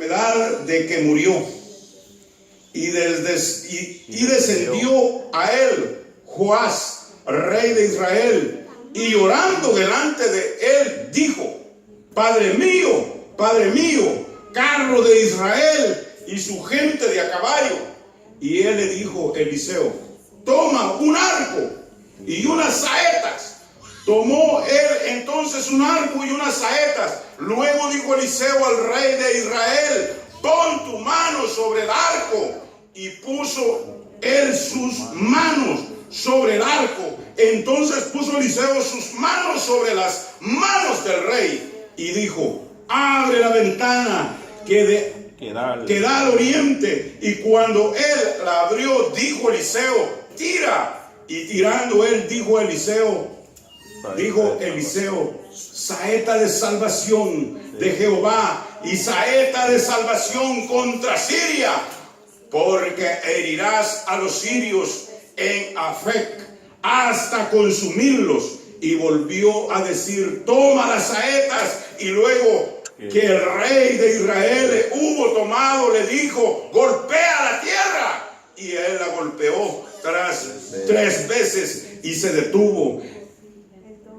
enfermedad de que murió. Y descendió a él Joás, rey de Israel, y orando delante de él dijo: Padre mío, carro de Israel y su gente de a caballo. Y él le dijo, Eliseo: toma un arco y unas saetas. Tomó él entonces un arco y unas saetas. Luego dijo Eliseo al rey de Israel: pon tu mano sobre el arco. Y puso él sus manos sobre el arco. Entonces puso Eliseo sus manos sobre las manos del rey y dijo: abre la ventana que da al oriente. Y cuando él la abrió, dijo Eliseo: tira. Y tirando él, dijo Eliseo, saeta de salvación de Jehová y saeta de salvación contra Siria, porque herirás a los sirios en Afec hasta consumirlos. Y volvió a decir: toma las saetas. Y luego que el rey de Israel hubo tomado, le dijo: golpea la tierra. Y él la golpeó tres veces y se detuvo.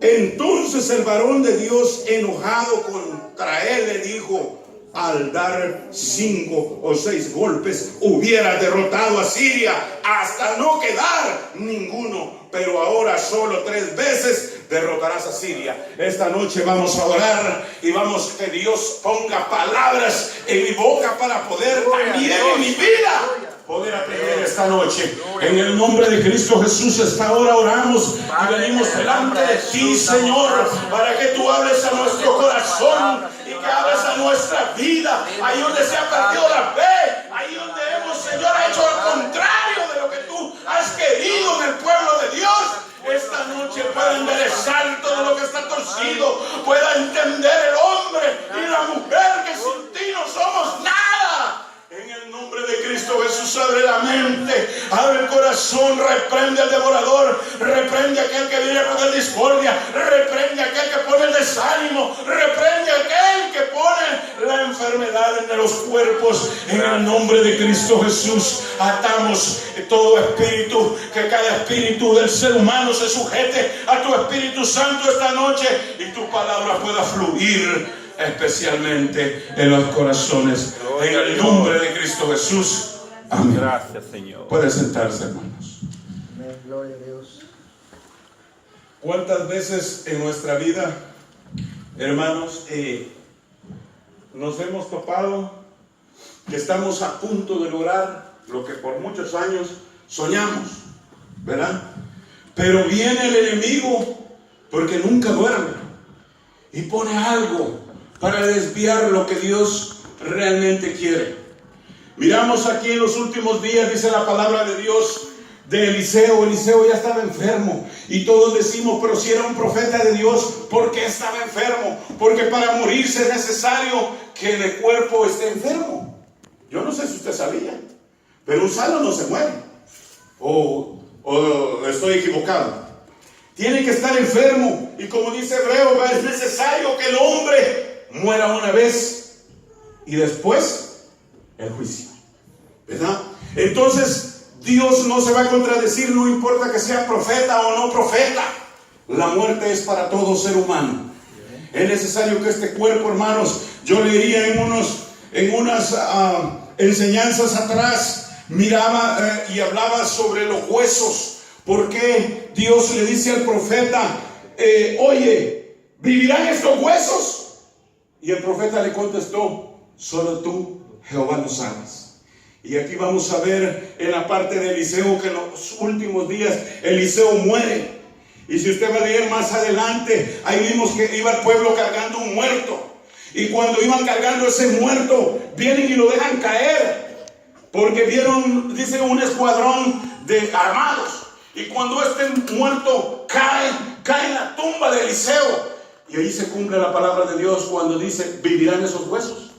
Entonces el varón de Dios, enojado contra él, le dijo: al dar 5 o 6 golpes hubiera derrotado a Siria hasta no quedar ninguno, pero ahora solo 3 veces derrotarás a Siria. Esta noche vamos a orar y vamos que Dios ponga palabras en mi boca para poder también en mi vida poder aprender esta noche. En el nombre de Cristo Jesús, esta hora oramos y venimos delante de ti, Señor, para que tú hables a nuestro corazón y que hables a nuestra vida. Ahí donde se ha perdido la fe, ahí donde hemos, Señor, hecho lo contrario de lo que tú has querido en el pueblo de Dios. Esta noche pueda enderezar todo lo que está torcido, pueda entender el hombre y la mujer que sin ti no somos nada. En el nombre de Cristo Jesús, abre la mente, abre el corazón, reprende al devorador, reprende a aquel que viene a poner discordia, reprende a aquel que pone el desánimo, reprende a aquel que pone la enfermedad en los cuerpos. En el nombre de Cristo Jesús, atamos todo espíritu, que cada espíritu del ser humano se sujete a tu Espíritu Santo esta noche y tu palabra pueda fluir especialmente en los corazones. En el nombre de Cristo Jesús. Amén. Gracias, Señor. Pueden sentarse, hermanos. Amén. Gloria a Dios. ¿Cuántas veces en nuestra vida, hermanos, nos hemos topado que estamos a punto de lograr lo que por muchos años soñamos, ¿verdad? Pero viene el enemigo, porque nunca duerme, y pone algo para desviar lo que Dios realmente quiere. Miramos aquí en los últimos días, dice la palabra de Dios, de Eliseo. Eliseo ya estaba enfermo y todos decimos: pero si era un profeta de Dios, ¿por qué estaba enfermo? Porque para morirse es necesario que el cuerpo esté enfermo. Yo no sé si usted sabía, pero un sano no se muere. O estoy equivocado. Tiene que estar enfermo, y como dice Hebreo, es necesario que el hombre muera una vez y después el juicio, ¿verdad? Entonces Dios no se va a contradecir, no importa que sea profeta o no profeta. La muerte es para todo ser humano. Es necesario que este cuerpo, hermanos, yo leía en unas enseñanzas atrás, miraba y hablaba sobre los huesos. ¿Por qué Dios le dice al profeta: oye, ¿vivirán estos huesos? Y el profeta le contestó: solo tú, Jehová, lo sabes. Y aquí vamos a ver en la parte de Eliseo que en los últimos días Eliseo muere. Y si usted va a leer más adelante, ahí vimos que iba el pueblo cargando un muerto. Y cuando iban cargando ese muerto, vienen y lo dejan caer, porque vieron, dice, un escuadrón de armados. Y cuando este muerto cae en la tumba de Eliseo, y ahí se cumple la palabra de Dios cuando dice: ¿vivirán esos huesos?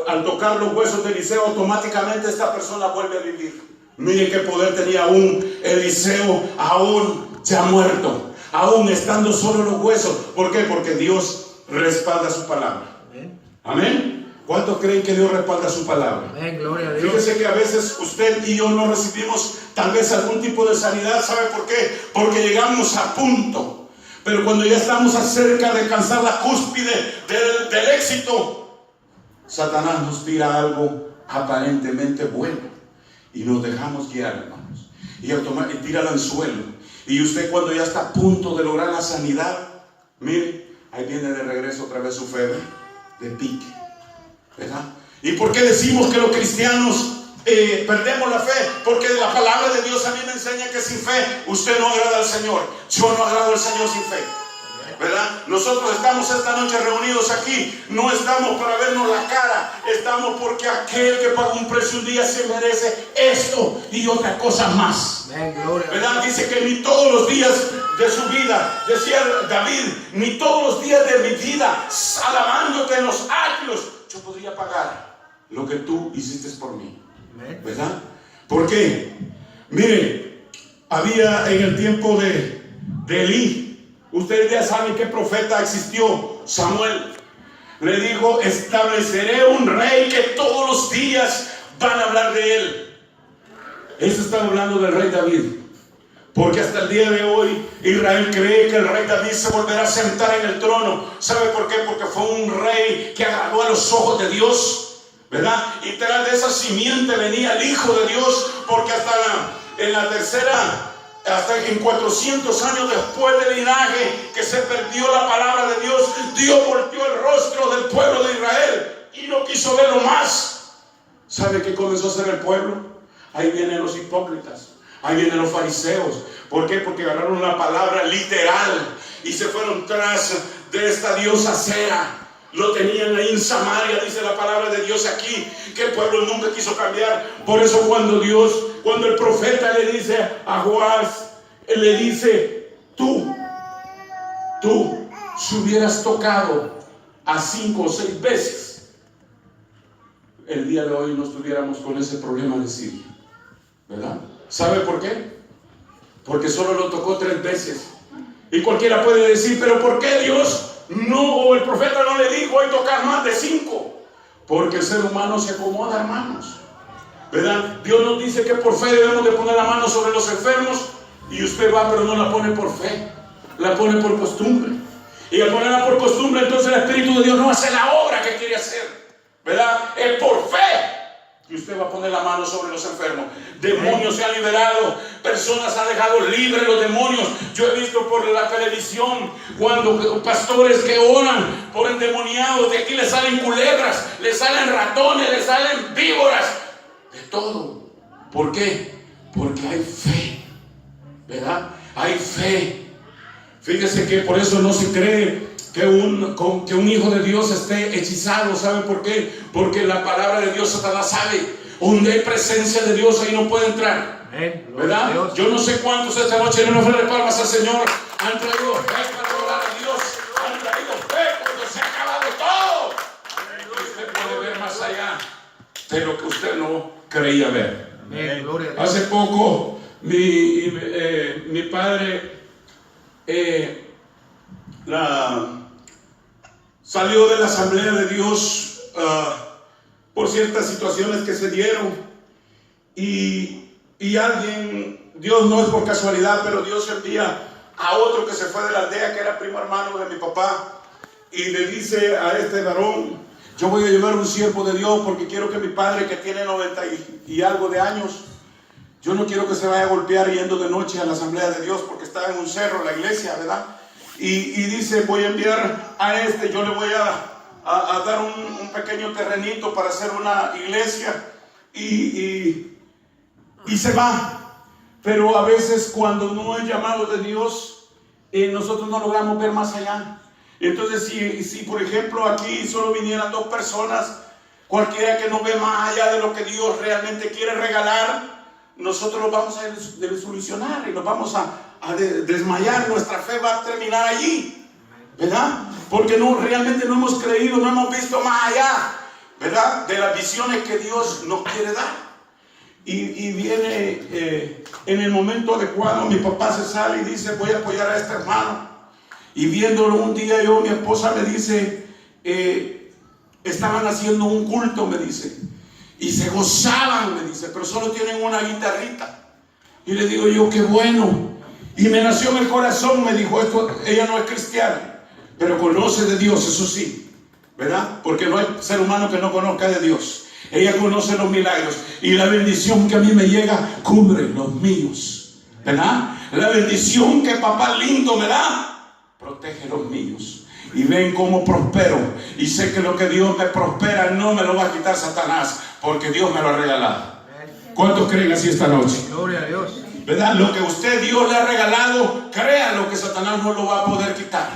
Al tocar los huesos de Eliseo, automáticamente esta persona vuelve a vivir. Mire qué poder tenía aún Eliseo, aún ya muerto, aún estando solo los huesos. ¿Por qué? Porque Dios respalda su palabra. Amén. ¿Cuántos creen que Dios respalda su palabra? Amén, gloria a Dios. Fíjese que a veces usted y yo no recibimos tal vez algún tipo de sanidad. ¿Sabe por qué? Porque llegamos a punto. Pero cuando ya estamos acerca de alcanzar la cúspide del éxito, Satanás nos tira algo aparentemente bueno y nos dejamos guiar, hermanos, y tira el anzuelo. Y usted, cuando ya está a punto de lograr la sanidad, mire, ahí viene de regreso otra vez su fe de pique, ¿verdad? ¿Y por qué decimos que los cristianos perdemos la fe? Porque la palabra de Dios a mí me enseña que sin fe usted no agrada al Señor. Yo no agrado al Señor sin fe, ¿verdad? Nosotros estamos esta noche reunidos aquí, no estamos para vernos la cara, estamos porque aquel que pagó un precio un día se merece esto y otra cosa más. Amén, gloria a Dios. ¿Verdad? Dice que ni todos los días de su vida, decía David, ni todos los días de mi vida, alabándote en los atrios, yo podría pagar lo que tú hiciste por mí. Amén. ¿Verdad? ¿Por qué? Mire, había en el tiempo de Elí, ustedes ya saben qué profeta existió, Samuel. Le dijo, estableceré un rey que todos los días van a hablar de él. Eso está hablando del rey David. Porque hasta el día de hoy Israel cree que el rey David se volverá a sentar en el trono. ¿Sabe por qué? Porque fue un rey que agradó a los ojos de Dios, ¿verdad? Y tras de esa simiente venía el Hijo de Dios, porque hasta en 400 años después del linaje que se perdió la palabra de Dios, Dios volteó el rostro del pueblo de Israel y no quiso verlo más. ¿Sabe qué comenzó a hacer el pueblo? Ahí vienen los hipócritas, ahí vienen los fariseos. ¿Por qué? Porque agarraron la palabra literal y se fueron tras de esta diosa Cera. Lo tenían ahí en Samaria, dice la palabra de Dios aquí, que el pueblo nunca quiso cambiar. Por eso cuando el profeta le dice a Joás, le dice, tú, si hubieras tocado a 5 o 6 veces, el día de hoy no estuviéramos con ese problema de Siria, ¿verdad? ¿Sabe por qué? Porque solo lo tocó 3 veces. Y cualquiera puede decir, pero ¿por qué Dios no, o el profeta no le dijo hay tocar más de 5? Porque el ser humano se acomoda, hermanos, ¿verdad? Dios nos dice que por fe debemos de poner la mano sobre los enfermos, y usted va pero no la pone por fe, la pone por costumbre. Y al ponerla por costumbre, entonces el Espíritu de Dios no hace la obra que quiere hacer, ¿verdad? Es por fe que usted va a poner la mano sobre los enfermos. Demonios se han liberado, personas han dejado libres los demonios. Yo he visto por la televisión cuando pastores que oran por endemoniados, de aquí les salen culebras, les salen ratones, les salen víboras, de todo. ¿Por qué? Porque hay fe, ¿verdad? Hay fe. Fíjese que por eso no se cree que un hijo de Dios esté hechizado. ¿Sabe por qué? Porque la palabra de Dios, Satanás sabe, donde hay presencia de Dios ahí no puede entrar. Amén. ¿Verdad? Yo no sé cuántos esta noche en una ofrenda de palmas al Señor han traído fe para adorar a Dios, han traído fe cuando se ha acabado todo. Y usted puede ver más allá de lo que usted no creía ver. Amén. Gloria a Dios. Hace poco mi padre salió de la Asamblea de Dios por ciertas situaciones que se dieron, y alguien, Dios no es por casualidad, pero Dios envía a otro que se fue de la aldea, que era primo hermano de mi papá, y le dice a este varón, yo voy a llevar un siervo de Dios porque quiero que mi padre, que tiene 90 y algo de años, yo no quiero que se vaya a golpear yendo de noche a la Asamblea de Dios, porque está en un cerro la iglesia, ¿verdad? Y dice, voy a enviar a este, yo le voy a dar un pequeño terrenito para hacer una iglesia, y se va. Pero a veces cuando no es llamado de Dios, nosotros no logramos ver más allá. Entonces si por ejemplo aquí solo vinieran 2 personas, cualquiera que no ve más allá de lo que Dios realmente quiere regalar, nosotros los vamos a desilusionar y nos vamos a desmayar. Nuestra fe va a terminar allí, ¿verdad? Porque realmente no hemos creído, no hemos visto más allá, ¿verdad? De las visiones que Dios nos quiere dar. Y viene en el momento adecuado, mi papá se sale y dice, voy a apoyar a este hermano. Y viéndolo un día mi esposa me dice, estaban haciendo un culto, me dice, y se gozaban, me dice, pero solo tienen una guitarrita. Y le digo yo, qué bueno. Y me nació en el corazón, me dijo, ella no es cristiana, pero conoce de Dios, eso sí, ¿verdad? Porque no hay ser humano que no conozca de Dios. Ella conoce los milagros y la bendición que a mí me llega cubre los míos, ¿verdad? La bendición que papá lindo me da protege los míos. Y ven cómo prospero. Y sé que lo que Dios me prospera no me lo va a quitar Satanás, porque Dios me lo ha regalado. ¿Cuántos creen así esta noche? Gloria a Dios. ¿Verdad? Lo que usted Dios le ha regalado, créanlo que Satanás no lo va a poder quitar.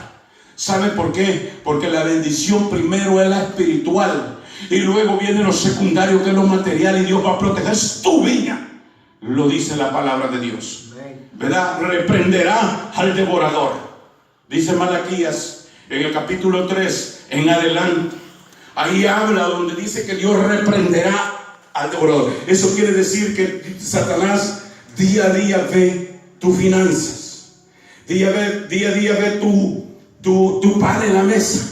¿Sabe por qué? Porque la bendición primero es la espiritual y luego viene lo secundario, que es lo material, y Dios va a proteger tu viña. Lo dice la palabra de Dios, ¿verdad? Reprenderá al devorador. Dice Malaquías en el capítulo 3 en adelante. Ahí habla donde dice que Dios reprenderá al devorador. Eso quiere decir que Satanás día a día ve tus finanzas, día a día ve tu pan en la mesa,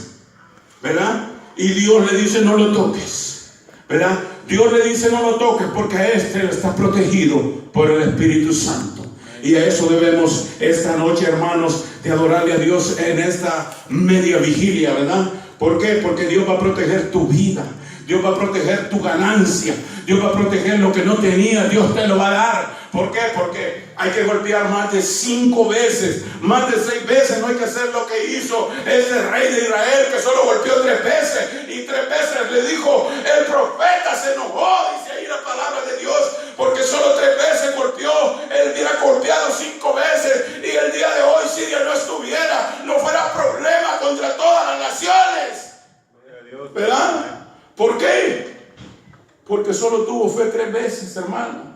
¿verdad? Y Dios le dice no lo toques, ¿verdad? Dios le dice no lo toques porque a este está protegido por el Espíritu Santo. Y a eso debemos esta noche, hermanos, de adorarle a Dios en esta media vigilia, ¿verdad? ¿Por qué? Porque Dios va a proteger tu vida, Dios va a proteger tu ganancia, Dios va a proteger lo que no tenías, Dios te lo va a dar. ¿Por qué? Porque hay que golpear más de 5 veces, más de 6 veces. No hay que hacer lo que hizo ese rey de Israel, que solo golpeó 3 veces. Y 3 veces le dijo, el profeta se enojó, dice ahí la palabra de Dios, porque solo 3 veces golpeó. Él hubiera golpeado 5 veces, y el día de hoy Siria no estuviera, no fuera problema contra todas las naciones, ¿verdad? ¿Por qué? Porque solo tuvo fe 3 veces, hermano.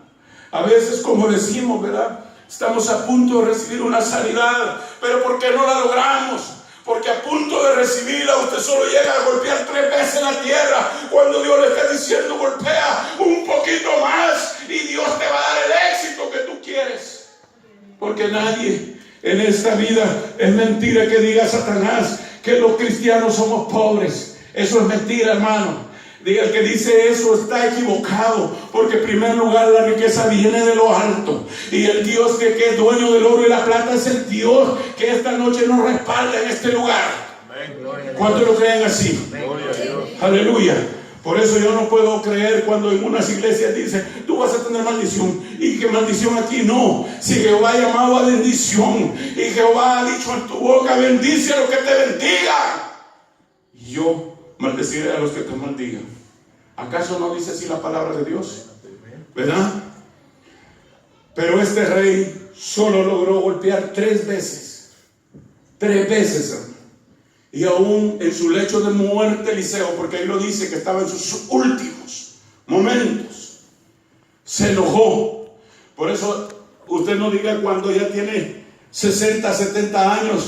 A veces, como decimos, ¿verdad? Estamos a punto de recibir una sanidad, pero ¿por qué no la logramos? Porque a punto de recibirla usted solo llega a golpear 3 veces la tierra, cuando Dios le está diciendo golpea un poquito más y Dios te va a dar el éxito que tú quieres. Porque nadie en esta vida, es mentira que diga Satanás que los cristianos somos pobres. Eso es mentira, hermano. Diga, el que dice eso está equivocado, porque en primer lugar la riqueza viene de lo alto, y el Dios que es dueño del oro y la plata es el Dios que esta noche nos respalda en este lugar. ¿Cuántos lo creen así? Aleluya. Por eso yo no puedo creer cuando en unas iglesias dicen tú vas a tener maldición, y que maldición aquí no. Si Jehová ha llamado a bendición y Jehová ha dicho en tu boca bendice a los que te bendigan, y yo maldeciré a los que te maldigan. ¿Acaso no dice así la palabra de Dios? ¿Verdad? Pero este rey solo logró golpear 3 veces. 3 veces, hermano. Y aún en su lecho de muerte, Eliseo, porque ahí lo dice que estaba en sus últimos momentos, se enojó. Por eso usted no diga cuando ya tiene 60, 70 años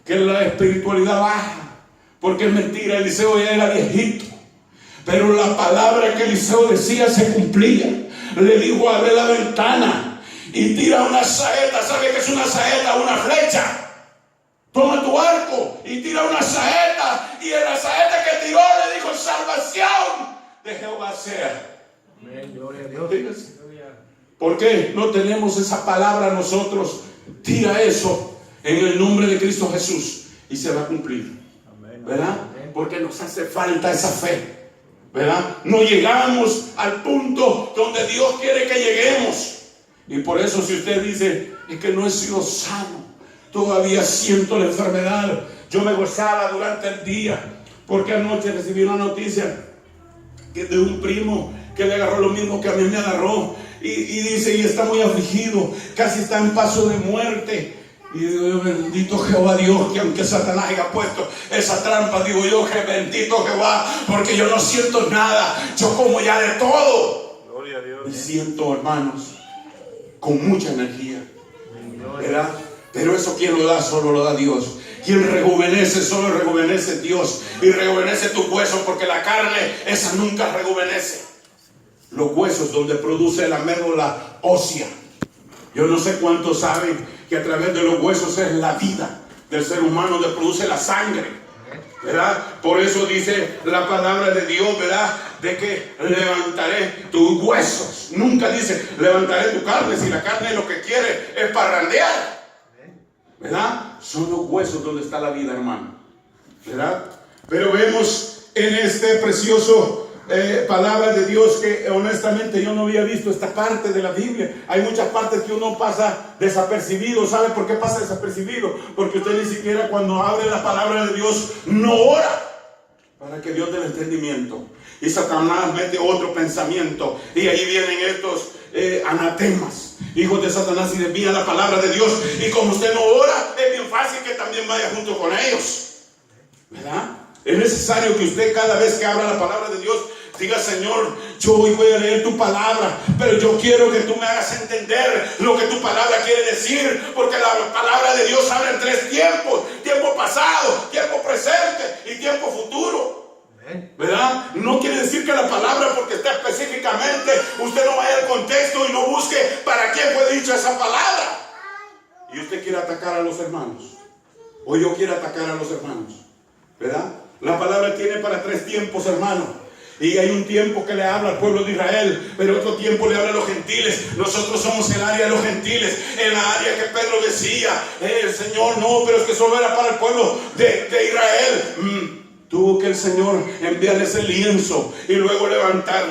que la espiritualidad baja, porque es mentira. Eliseo ya era viejito, pero la palabra que Eliseo decía se cumplía. Le dijo, abre la ventana y tira una saeta. ¿Sabe qué es una saeta? Una flecha. Toma tu arco y tira una saeta, y en la saeta que tiró le dijo, salvación de Jehová sea. Amén, gloria a Dios. ¿Por qué no tenemos esa palabra nosotros? Tira eso en el nombre de Cristo Jesús y se va a cumplir, ¿verdad? Porque nos hace falta esa fe, ¿verdad? No llegamos al punto donde Dios quiere que lleguemos. Y por eso, si usted dice, es que no he sido sano, todavía siento la enfermedad. Yo me gozaba durante el día, porque anoche recibí una noticia de un primo que le agarró lo mismo que a mí me agarró, y dice, y está muy afligido, casi está en paso de muerte. Y digo, bendito Jehová Dios, que aunque Satanás haya puesto esa trampa, digo yo, que bendito Jehová, porque yo no siento nada, yo como ya de todo. Gloria a Dios. Y siento, hermanos, con mucha energía, ¿verdad? Pero eso, ¿quién lo da? Solo lo da Dios. Quien rejuvenece, solo rejuvenece Dios. Y rejuvenece tus huesos, porque la carne, esa nunca rejuvenece. Los huesos, donde produce la médula ósea. Yo no sé cuántos saben que a través de los huesos es la vida del ser humano, donde produce la sangre. ¿verdad? Por eso dice la palabra de Dios, ¿verdad? De que levantaré tus huesos. Nunca dice levantaré tu carne, si la carne lo que quiere es parrandear, ¿verdad? Son los huesos donde está la vida, hermano, ¿verdad? Pero vemos en este precioso palabra de Dios que honestamente yo no había visto esta parte de la Biblia. Hay muchas partes que uno pasa desapercibido. ¿Sabe por qué pasa desapercibido? Porque usted ni siquiera cuando abre la palabra de Dios no ora para que Dios dé el entendimiento. Y Satanás mete otro pensamiento, y ahí vienen estos anatemas, hijos de Satanás, y desvían la palabra de Dios. Y como usted no ora, es bien fácil que también vaya junto con ellos, ¿verdad? Es necesario que usted, cada vez que abra la palabra de Dios, diga: Señor, yo hoy voy a leer tu palabra, pero yo quiero que tú me hagas entender lo que tu palabra quiere decir, porque la palabra de Dios habla en 3 tiempos: tiempo pasado, tiempo presente y tiempo futuro, ¿verdad? No quiere decir que la palabra, porque está específicamente, usted no vaya al contexto y no busque para quién fue dicha esa palabra. Y usted quiere atacar a los hermanos, o yo quiero atacar a los hermanos, ¿verdad? La palabra tiene para 3 tiempos, hermano. Y hay un tiempo que le habla al pueblo de Israel, pero otro tiempo le habla a los gentiles. Nosotros somos el área de los gentiles, en la área que Pedro decía: el Señor no, pero es que solo era para el pueblo de Israel. Tuvo que el Señor enviarles el lienzo y luego levantar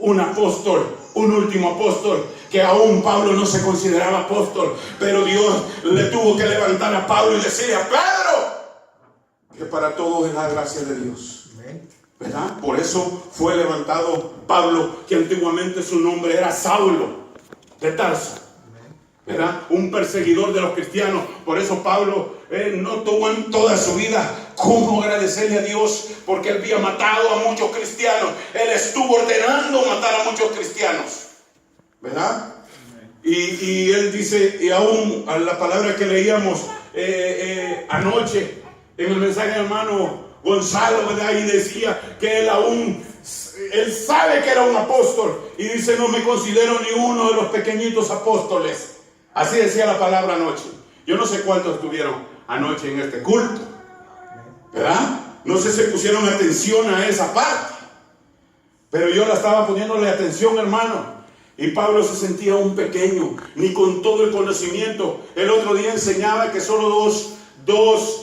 un apóstol, un último apóstol, que aún Pablo no se consideraba apóstol, pero Dios le tuvo que levantar a Pablo y decirle a Pedro que para todos es la gracia de Dios, ¿verdad? Por eso fue levantado Pablo, que antiguamente su nombre era Saulo de Tarso, ¿verdad? Un perseguidor de los cristianos. Por eso Pablo no tuvo en toda su vida cómo agradecerle a Dios, porque él había matado a muchos cristianos. Él estuvo ordenando matar a muchos cristianos, ¿verdad? Y él dice, y aún a la palabra que leíamos anoche en el mensaje del hermano Gonzalo, ¿verdad? Y decía que él sabe que era un apóstol, y dice: no me considero ni uno de los pequeñitos apóstoles. Así decía la palabra anoche. Yo no sé cuántos estuvieron anoche en este culto, ¿verdad? No sé si pusieron atención a esa parte, pero yo la estaba poniéndole atención, hermano. Y Pablo se sentía un pequeño, ni con todo el conocimiento. El otro día enseñaba que solo dos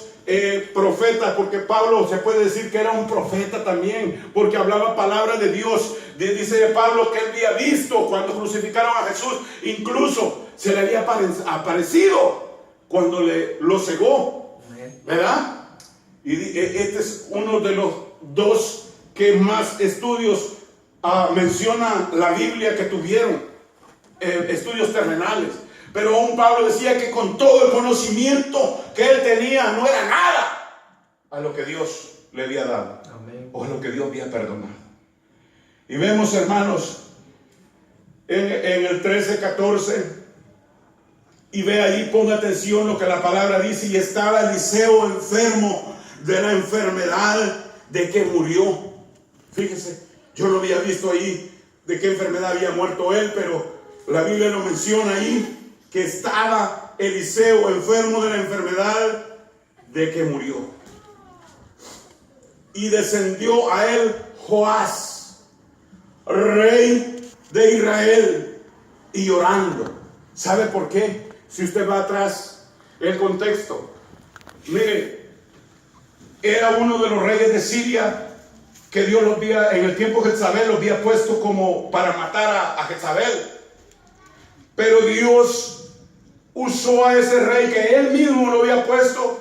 profetas, porque Pablo se puede decir que era un profeta también, porque hablaba palabra de Dios. Dice Pablo que él había visto cuando crucificaron a Jesús, incluso se le había aparecido cuando lo cegó, ¿verdad? Y este es uno de los 2 que más estudios menciona la Biblia que tuvieron, estudios terrenales. Pero aún Pablo decía que con todo el conocimiento que él tenía no era nada a lo que Dios le había dado. Amén. O a lo que Dios había perdonado. Y vemos, hermanos, en el 13:14, y ve ahí, ponga atención lo que la palabra dice: y estaba Eliseo enfermo de la enfermedad de que murió. Fíjese, yo no había visto ahí de qué enfermedad había muerto él, pero la Biblia lo menciona ahí, que estaba Eliseo enfermo de la enfermedad de que murió. Y descendió a él Joás, rey de Israel, y llorando. ¿Sabe por qué? Si usted va atrás, el contexto. Mire, era uno de los reyes de Siria que Dios los había, en el tiempo de Jezabel, los había puesto como para matar a Jezabel. Pero Dios usó a ese rey que él mismo lo había puesto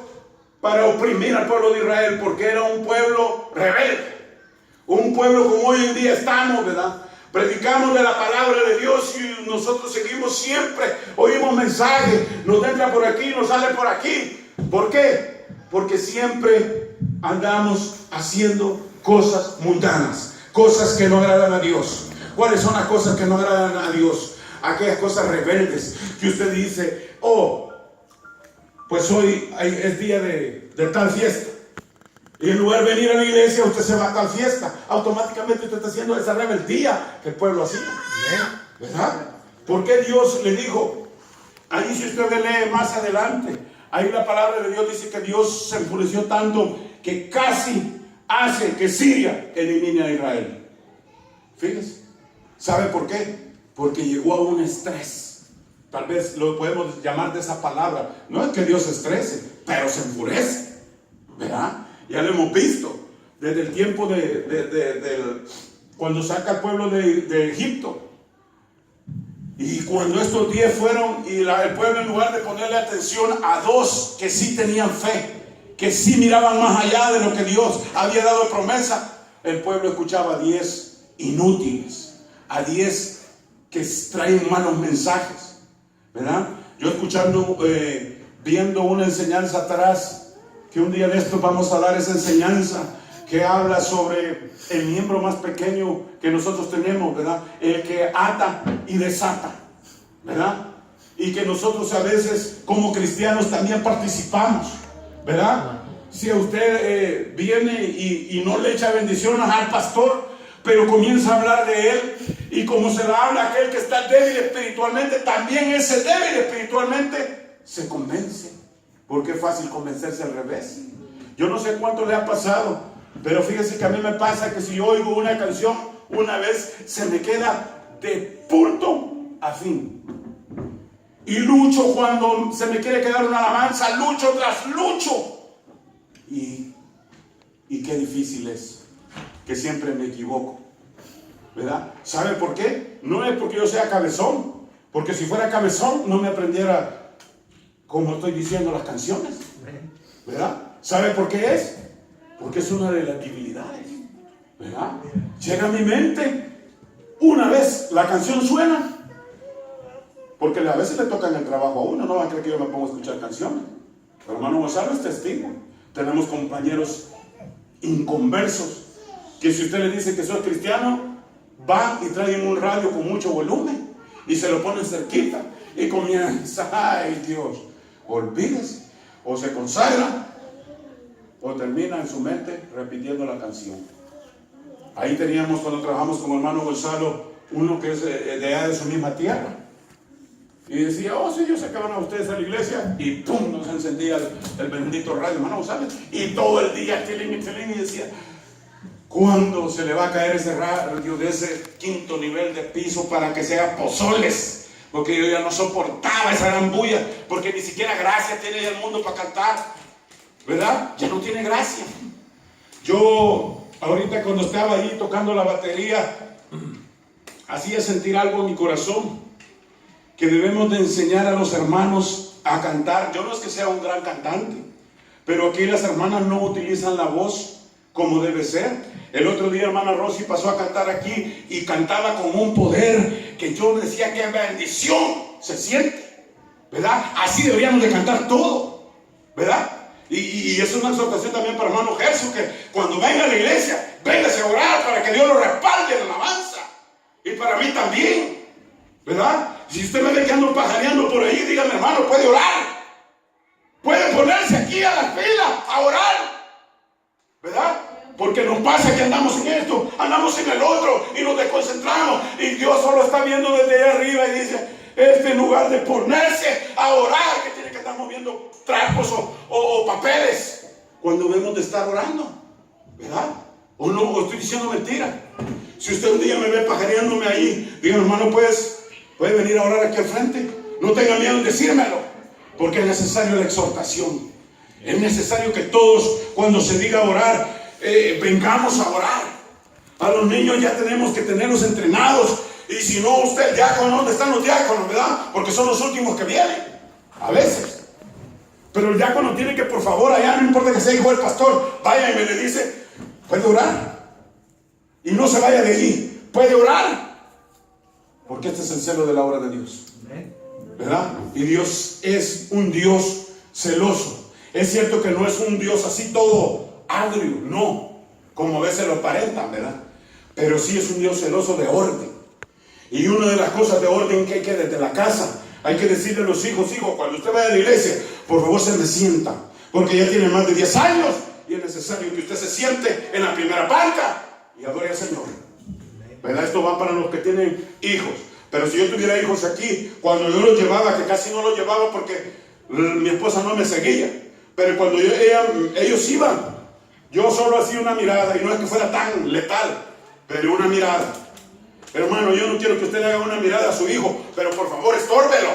para oprimir al pueblo de Israel, porque era un pueblo rebelde, un pueblo como hoy en día estamos, ¿verdad? Predicamos de la palabra de Dios y nosotros seguimos siempre, oímos mensajes, nos entra por aquí, nos sale por aquí. ¿Por qué? Porque siempre andamos haciendo cosas mundanas, cosas que no agradan a Dios. ¿Cuáles son las cosas que no agradan a Dios? Aquellas cosas rebeldes que usted dice: oh, pues hoy es día de tal fiesta, y en lugar de venir a la iglesia, usted se va a tal fiesta. Automáticamente usted está haciendo esa rebeldía que el pueblo hacía, ¿verdad? Porque Dios le dijo, ahí si usted lee más adelante, ahí la palabra de Dios dice que Dios se enfureció tanto que casi hace que Siria elimine a Israel. Fíjese. ¿Sabe por qué? Porque llegó a un estrés. Tal vez lo podemos llamar de esa palabra. No es que Dios se estrese, pero se enfurece, ¿verdad? Ya lo hemos visto desde el tiempo cuando saca al pueblo de Egipto. Y cuando estos 10 fueron, y el pueblo, en lugar de ponerle atención a 2 que sí tenían fe, que sí miraban más allá de lo que Dios había dado promesa, el pueblo escuchaba a 10 inútiles, a 10 que traen malos mensajes, ¿verdad? Yo escuchando, viendo una enseñanza atrás, que un día de estos vamos a dar esa enseñanza, que habla sobre el miembro más pequeño que nosotros tenemos, ¿verdad? El que ata y desata, ¿verdad? Y que nosotros a veces como cristianos también participamos, ¿verdad? Si a usted viene y no le echa bendiciones al pastor, pero comienza a hablar de él, y como se la habla a aquel que está débil espiritualmente, también ese débil espiritualmente se convence, porque es fácil convencerse al revés. Yo no sé cuánto le ha pasado, pero fíjese que a mí me pasa que si yo oigo una canción una vez, se me queda de punto a fin. Y lucho cuando se me quiere quedar una alabanza, lucho tras lucho. Y qué difícil es, que siempre me equivoco, ¿verdad? ¿Sabe por qué? No es porque yo sea cabezón, porque si fuera cabezón no me aprendiera como estoy diciendo las canciones, ¿verdad? ¿Sabe por qué es? Porque es una de las debilidades, ¿verdad? Llega a mi mente, una vez la canción suena, porque a veces le toca en el trabajo a uno, no va a creer que yo me pongo a escuchar canciones. Pero hermano Gonzalo es testigo. Tenemos compañeros inconversos, que si usted le dice que soy cristiano, van y traen un radio con mucho volumen, y se lo ponen cerquita, y comienza, ay Dios, olvídese, o se consagra, o termina en su mente repitiendo la canción. Ahí teníamos, cuando trabajamos con el hermano Gonzalo, uno que es de allá de su misma tierra, y decía, oh sí, yo sé que van a ustedes a la iglesia, y pum, nos encendía el bendito radio, hermano Gonzalo, y todo el día chilín, y decía, ¿cuándo se le va a caer ese radio de ese 5º nivel de piso para que sea pozoles? Porque yo ya no soportaba esa gran bulla, porque ni siquiera gracia tiene el mundo para cantar, ¿verdad? Ya no tiene gracia. Yo ahorita cuando estaba ahí tocando la batería, hacía sentir algo en mi corazón, que debemos de enseñar a los hermanos a cantar. Yo no es que sea un gran cantante, pero aquí las hermanas no utilizan la voz como debe ser. El otro día hermana Rosy pasó a cantar aquí y cantaba con un poder que yo decía que bendición se siente, ¿verdad? Así deberíamos de cantar todo, ¿verdad? Y es una exhortación también para hermano Jesús, que cuando venga a la iglesia, véngase a orar para que Dios lo respalde en la alabanza. Y para mí también, ¿verdad? Si usted me ve que ando pajareando por ahí, dígame hermano, puede orar. Puede ponerse aquí a la fila a orar, ¿verdad? Porque nos pasa que andamos en esto, andamos en el otro y nos desconcentramos. Y Dios solo está viendo desde allá arriba y dice, en lugar de ponerse a orar, que tiene que estar moviendo trapos o papeles, cuando debemos de estar orando, ¿verdad? O no, o estoy diciendo mentira. Si usted un día me ve pajareándome ahí, diga hermano, pues, puede venir a orar aquí al frente. No tenga miedo en decírmelo, porque es necesario la exhortación. Es necesario que todos, cuando se diga orar, vengamos a orar. A los niños ya tenemos que tenerlos entrenados. Y si no, usted, diácono, ¿dónde están los diáconos, verdad? Porque son los últimos que vienen, a veces. Pero el diácono tiene que, por favor, allá, no importa que sea hijo del pastor, vaya y me le dice, puede orar. Y no se vaya de allí, puede orar. Porque este es el celo de la obra de Dios, ¿verdad? Y Dios es un Dios celoso. Es cierto que no es un Dios así todo agrio, no, como a veces lo aparentan, ¿verdad? Pero sí es un Dios celoso de orden. Y una de las cosas de orden que hay que desde la casa, hay que decirle a los hijos, hijo, cuando usted vaya a la iglesia, por favor se me sienta, porque ya tiene más de 10 años y es necesario que usted se siente en la primera banca y adore al Señor, ¿verdad? Esto va para los que tienen hijos. Pero si yo tuviera hijos aquí, cuando yo los llevaba, que casi no los llevaba porque mi esposa no me seguía, pero cuando ellos iban, Yo solo hacía una mirada, y no es que fuera tan letal, pero una mirada. Hermano, yo no quiero que usted le haga una mirada a su hijo, pero por favor, estórbelo,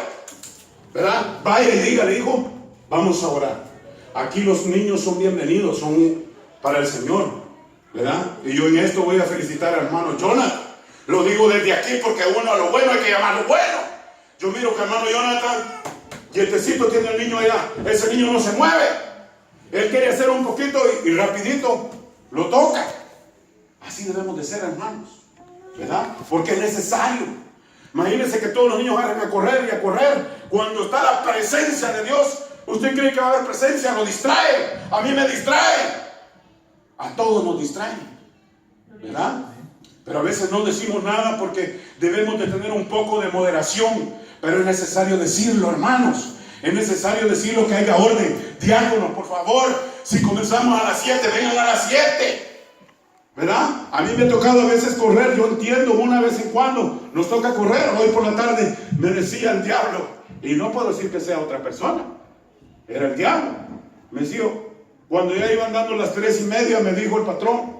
¿verdad? Vaya y dígale, hijo, vamos a orar. Aquí los niños son bienvenidos, son para el Señor, ¿verdad? Y yo en esto voy a felicitar al hermano Jonathan. Lo digo desde aquí porque a uno a lo bueno hay que llamarlo bueno. Yo miro que el hermano Jonathan, quietecito tiene el niño allá. Ese niño no se mueve. Él quiere hacer un poquito y rapidito lo toca. Así debemos de ser, hermanos, ¿verdad? Porque es necesario. Imagínense que todos los niños vayan a correr y a correr. Cuando está la presencia de Dios, ¿usted cree que va a haber presencia? Lo distrae. A mí me distrae. A todos nos distraen, ¿verdad? Pero a veces no decimos nada porque debemos de tener un poco de moderación. Pero es necesario decirlo, hermanos. Es necesario decirlo, que haya orden. Diáconos, por favor, si comenzamos a las 7, vengan a las 7. ¿Verdad? A mí me ha tocado a veces correr. Yo entiendo, una vez en cuando nos toca correr. Hoy por la tarde me decía el diablo, y no puedo decir que sea otra persona, era el diablo. Me decía, cuando ya iban dando las 3:30, me dijo el patrón,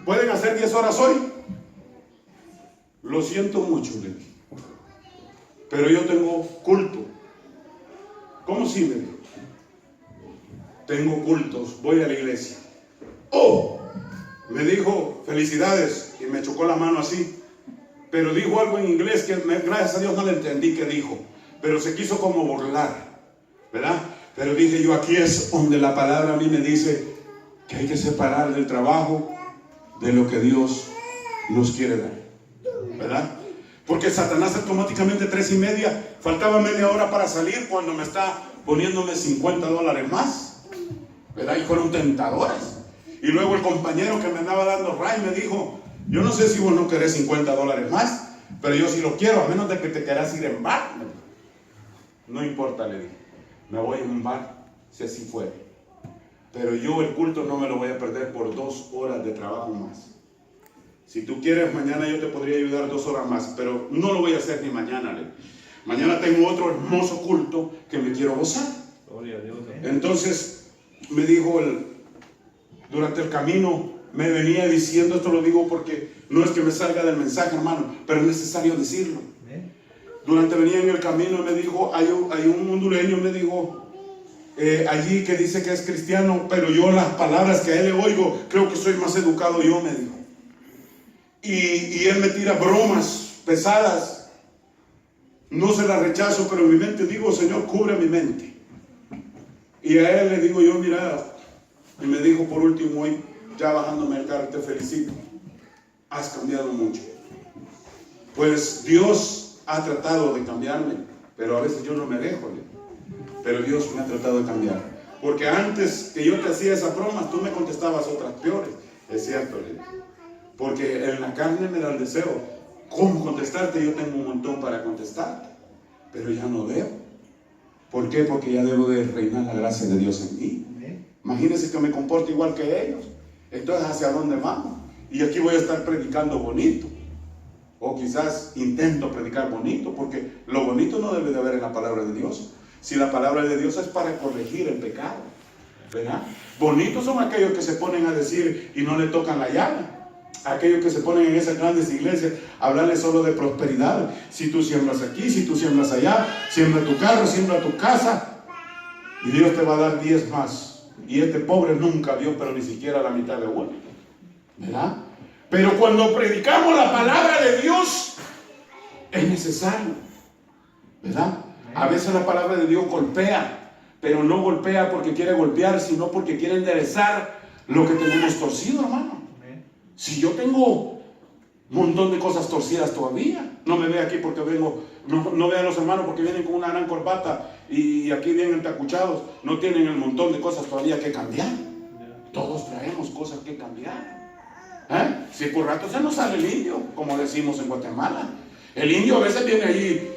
¿pueden hacer 10 horas hoy? Lo siento mucho, le dije, pero yo tengo culto. ¿Cómo sí? Me dijo, tengo cultos, voy a la iglesia. Oh, me dijo, felicidades, y me chocó la mano así, pero dijo algo en inglés que gracias a Dios no le entendí qué dijo, pero se quiso como burlar, ¿verdad? Pero dije yo, aquí es donde la palabra a mí me dice que hay que separar el trabajo de lo que Dios nos quiere dar, ¿verdad? Porque Satanás automáticamente 3:30, faltaba media hora para salir cuando me está poniéndome $50 más, ¿verdad? Y fueron tentadores. Y luego el compañero que me andaba dando ray me dijo, yo no sé si vos no querés $50 más, pero yo sí lo quiero, a menos de que te quieras ir en bar. No importa, le dije, me voy en un bar, si así fuere. Pero yo el culto no me lo voy a perder por 2 horas de trabajo más. Si tú quieres, mañana yo te podría ayudar 2 horas más, pero no lo voy a hacer ni mañana, le dije. Mañana tengo otro hermoso culto que me quiero gozar. Gloria a Dios. Entonces me dijo durante el camino, me venía diciendo, esto lo digo porque no es que me salga del mensaje, hermano, pero es necesario decirlo. Durante venía en el camino, me dijo, hay un hondureño, me dijo, allí que dice que es cristiano, pero yo las palabras que a él le oigo, creo que soy más educado yo, me dijo. Y él me tira bromas pesadas. No se las rechazo, pero en mi mente digo, Señor, cubre mi mente. Y a él le digo yo, mira, y me dijo por último hoy, ya bajándome el carro, te felicito, has cambiado mucho. Pues Dios ha tratado de cambiarme, pero a veces yo no me dejo, pero Dios me ha tratado de cambiar. Porque antes que yo te hacía esas bromas, tú me contestabas otras peores. Es cierto, porque en la carne me da el deseo. ¿Cómo contestarte? Yo tengo un montón para contestarte, pero ya no debo. ¿Por qué? Porque ya debo de reinar la gracia de Dios en mí. Imagínense que me comporto igual que ellos. Entonces, ¿hacia dónde vamos? Y aquí voy a estar predicando bonito. O quizás intento predicar bonito, porque lo bonito no debe de haber en la palabra de Dios. Si la palabra de Dios es para corregir el pecado, ¿verdad? Bonitos son aquellos que se ponen a decir y no le tocan la llaga. Aquellos que se ponen en esas grandes iglesias a hablarles solo de prosperidad. Si tú siembras aquí, si tú siembras allá, siembra tu carro, siembra tu casa, y Dios te va a dar 10 más. Y este pobre nunca vio, pero ni siquiera la mitad de uno, ¿verdad? Pero cuando predicamos la palabra de Dios, es necesario, ¿verdad? A veces la palabra de Dios golpea, pero no golpea porque quiere golpear, sino porque quiere enderezar lo que tenemos torcido, hermano. Si yo tengo un montón de cosas torcidas todavía, no me ve aquí porque vengo, no ve a los hermanos porque vienen con una gran corbata y aquí vienen tacuchados, no tienen el montón de cosas todavía que cambiar. Todos traemos cosas que cambiar. Si por rato se nos sale el indio, como decimos en Guatemala. El indio a veces viene allí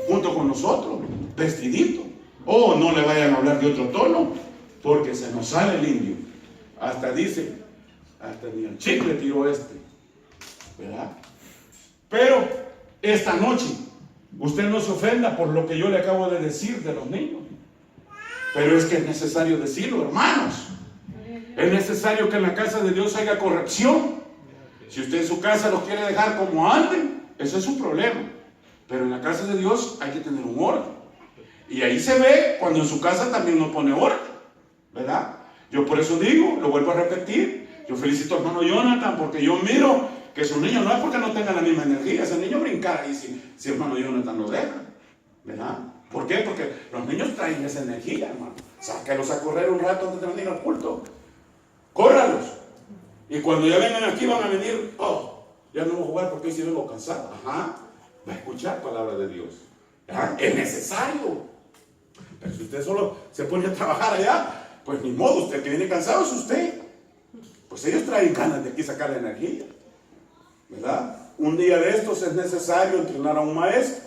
junto con nosotros, vestidito. O no le vayan a hablar de otro tono, porque se nos sale el indio. Hasta dice, hasta ni el chicle tiró este, ¿verdad? Pero esta noche, usted no se ofenda por lo que yo le acabo de decir de los niños. Pero es que es necesario decirlo, hermanos. Es necesario que en la casa de Dios haya corrección. Si usted en su casa los quiere dejar como anden, ese es su problema. Pero en la casa de Dios hay que tener un orden. Y ahí se ve cuando en su casa también no pone orden, ¿verdad? Yo por eso digo, lo vuelvo a repetir, yo felicito al hermano Jonathan porque yo miro que su niño no es porque no tenga la misma energía, ese niño brincar ahí si hermano Jonathan lo deja, ¿verdad? ¿Por qué? Porque los niños traen esa energía, hermano. Sáquelos a correr un rato antes de venir al culto. Córralos. Y cuando ya vengan aquí van a venir, oh, ya no voy a jugar porque hoy sí vengo cansado. Ajá, va a escuchar palabra de Dios. ¿Verdad? Es necesario. Pero si usted solo se pone a trabajar allá, pues ni modo, usted que viene cansado es usted. Pues ellos traen ganas de aquí sacar la energía, ¿verdad? Un día de estos es necesario entrenar a un maestro,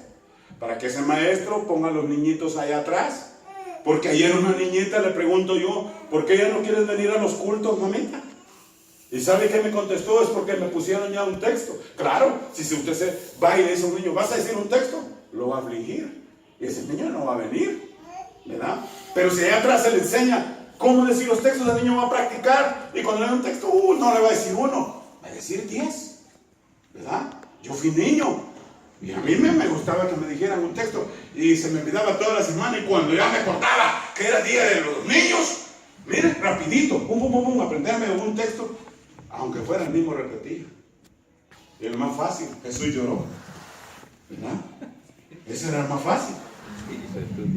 para que ese maestro ponga a los niñitos allá atrás. Porque ayer una niñita le pregunto yo, ¿por qué ya no quieres venir a los cultos, mamita? ¿Y sabe qué me contestó? Es porque me pusieron ya un texto. Claro, si usted se va y le dice a un niño, ¿vas a decir un texto? Lo va a afligir. Y ese niño no va a venir, ¿verdad? Pero si allá atrás se le enseña cómo decir los textos, el niño va a practicar. Y cuando le da un texto, no le va a decir uno, va a decir 10, ¿verdad? Yo fui niño y a mí me gustaba que me dijeran un texto y se me olvidaba toda la semana, y cuando ya me acordaba que era día de los niños, mire, rapidito, aprenderme un texto, aunque fuera el mismo repetido. Y el más fácil, Jesús lloró, ¿verdad? Ese era el más fácil,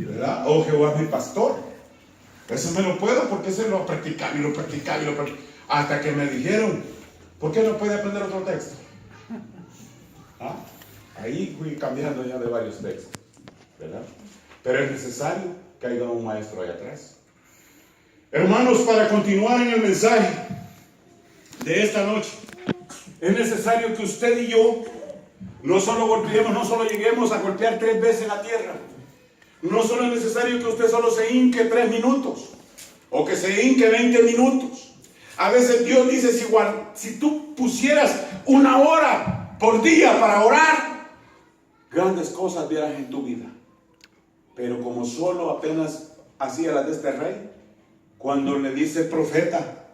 ¿verdad? Oh, Jehová es mi pastor. Eso me lo puedo porque ese lo practicaba y lo practicaba y lo practicaba, hasta que me dijeron, ¿por qué no puede aprender otro texto? ¿Ah? Ahí fui cambiando ya de varios textos, ¿verdad? Pero es necesario que haya un maestro ahí atrás. Hermanos, para continuar en el mensaje de esta noche, es necesario que usted y yo no solo golpeemos, no solo lleguemos a golpear 3 veces la tierra. No solo es necesario que usted solo se hinque 3 minutos o que se hinque 20 minutos. A veces Dios dice, si tú pusieras 1 hora por día para orar, grandes cosas vieras en tu vida. Pero como solo apenas hacía las de este rey, cuando le dice el profeta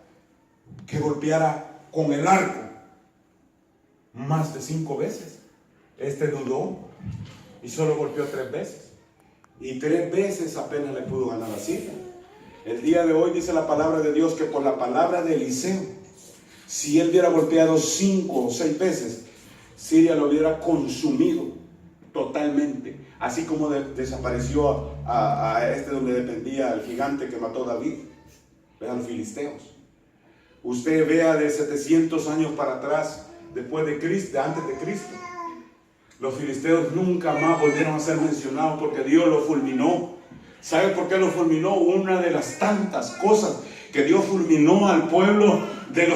que golpeara con el arco más de 5 veces, este dudó y solo golpeó 3 veces. Y 3 veces apenas le pudo ganar a Siria. El día de hoy dice la palabra de Dios que por la palabra de Eliseo, si él hubiera golpeado 5 o 6 veces, Siria lo hubiera consumido totalmente. Así como desapareció a este donde dependía el gigante que mató a David, vean los filisteos. Usted vea de 700 años para atrás, después de Cristo, antes de Cristo, los filisteos nunca más volvieron a ser mencionados porque Dios los fulminó. ¿Sabe por qué los fulminó? Una de las tantas cosas que Dios fulminó al pueblo de los